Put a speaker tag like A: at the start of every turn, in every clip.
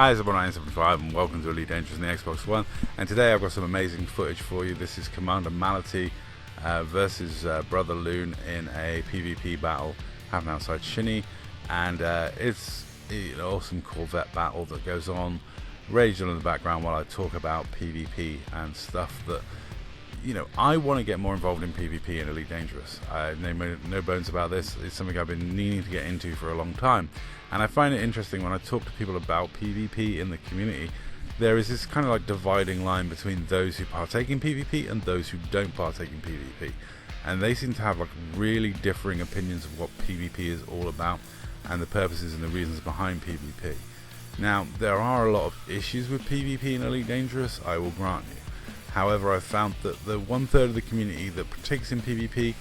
A: Hi, it's Bob975 and welcome to Elite Dangerous on the Xbox One. And today I've got some amazing footage for you. This is Commander Maloteee versus Brother Loon in a PvP battle happening outside Shinny. And it's an awesome Corvette battle that goes on raging in the background while I talk about PvP and stuff that, I want to get more involved in PvP in Elite Dangerous. No bones about this. It's something I've been needing to get into for a long time. And I find it interesting when I talk to people about PvP in the community, there is this kind of like dividing line between those who partake in PvP and those who don't partake in PvP. And they seem to have like really differing opinions of what PvP is all about and the purposes and the reasons behind PvP. Now, there are a lot of issues with PvP in Elite Dangerous, I will grant you. However, I've found that the 1/3 of the community that partakes in PvP,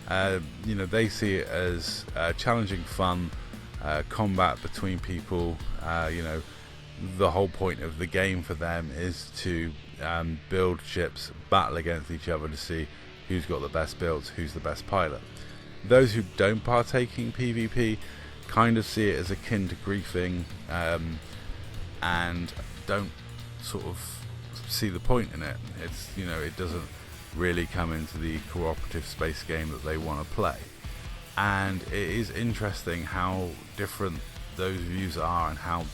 A: they see it as challenging fun, combat between people. The whole point of the game for them is to build ships, battle against each other to see who's got the best builds, who's the best pilot. Those who don't partake in PvP kind of see it as akin to griefing and don't sort of see the point in it. It doesn't really come into the cooperative space game that they want to play. And it is interesting how different those views are and how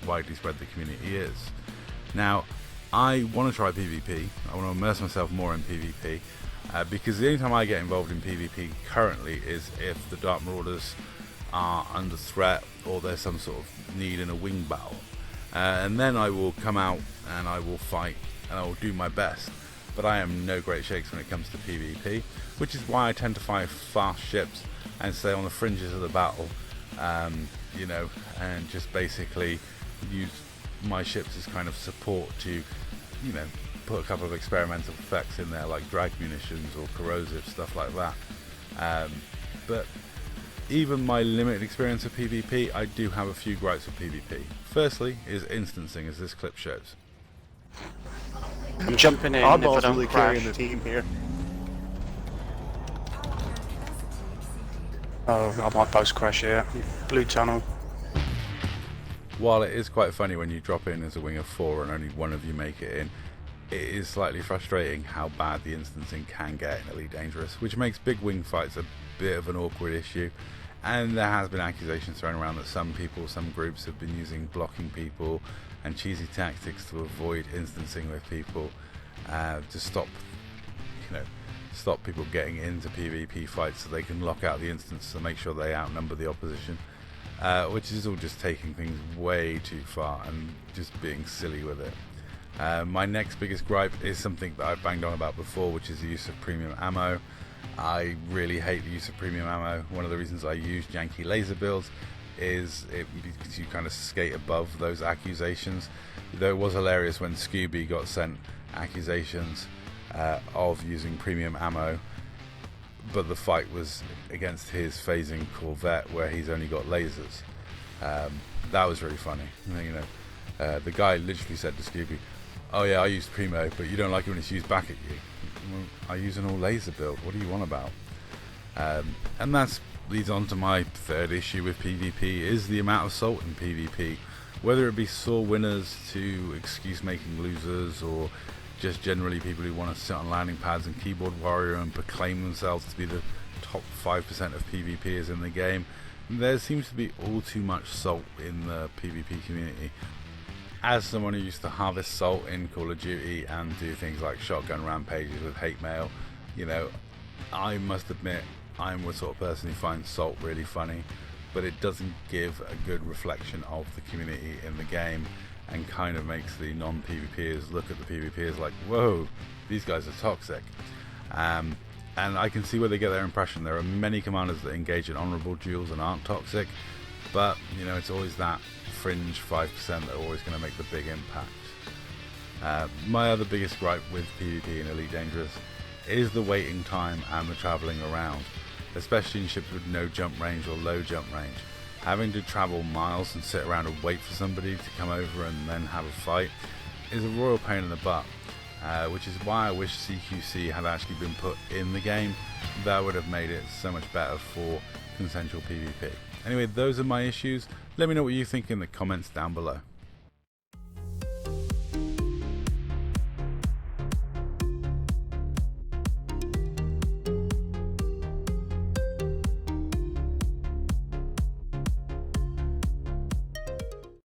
A: widely spread the community is. Now, I want to try PvP. I want to immerse myself more in PvP because the only time I get involved in PvP currently is if the Dark Marauders are under threat or there's some sort of need in a wing battle. And then I will come out and I will fight and I will do my best. But I am no great shakes when it comes to PvP, which is why I tend to fly fast ships and stay on the fringes of the battle, and just basically use my ships as kind of support to, put a couple of experimental effects in there like drag munitions or corrosive, stuff like that. But even my limited experience of PvP, I do have a few gripes with PvP. Firstly is instancing, as this clip shows.
B: I'm jumping in.
C: Oddball's
B: if I don't
C: really
B: crash.
C: carrying the team here.
B: Oh, I might post crash here. Blue tunnel.
A: While it is quite funny when you drop in as a wing of 4 and only one of you make it in, it is slightly frustrating how bad the instancing can get in Elite Dangerous, which makes big wing fights a bit of an awkward issue. And there has been accusations thrown around that some groups have been using blocking people and cheesy tactics to avoid instancing with people to stop people getting into PvP fights so they can lock out the instance to make sure they outnumber the opposition, which is all just taking things way too far and just being silly with it. My next biggest gripe is something that I've banged on about before, which is the use of premium ammo. I really hate the use of premium ammo. One of the reasons I use janky laser builds is because you kind of skate above those accusations. Though it was hilarious when Scooby got sent accusations of using premium ammo, but the fight was against his phasing Corvette where he's only got lasers. That was really funny. The guy literally said to Scooby, "Oh yeah, I use Primo, but you don't like it when it's used back at you." Well, I use an all laser build. What do you want about? And that leads on to my third issue with PvP is the amount of salt in PvP. Whether it be sore winners to excuse making losers or just generally people who want to sit on landing pads and keyboard warrior and proclaim themselves to be the top 5% of PvPers in the game, there seems to be all too much salt in the PvP community. As someone who used to harvest salt in Call of Duty and do things like shotgun rampages with hate mail, I must admit I'm the sort of person who finds salt really funny, but it doesn't give a good reflection of the community in the game and kind of makes the non-PvPers look at the PvPers like, whoa, these guys are toxic. And I can see where they get their impression. There are many commanders that engage in honourable duels and aren't toxic, but it's always that fringe 5% that are always going to make the big impact. My other biggest gripe with PvP in Elite Dangerous is the waiting time and the travelling around, especially in ships with no jump range or low jump range. Having to travel miles and sit around and wait for somebody to come over and then have a fight is a royal pain in the butt, which is why I wish CQC had actually been put in the game. That would have made it so much better for consensual PvP. Anyway, those are my issues. Let me know what you think in the comments down below.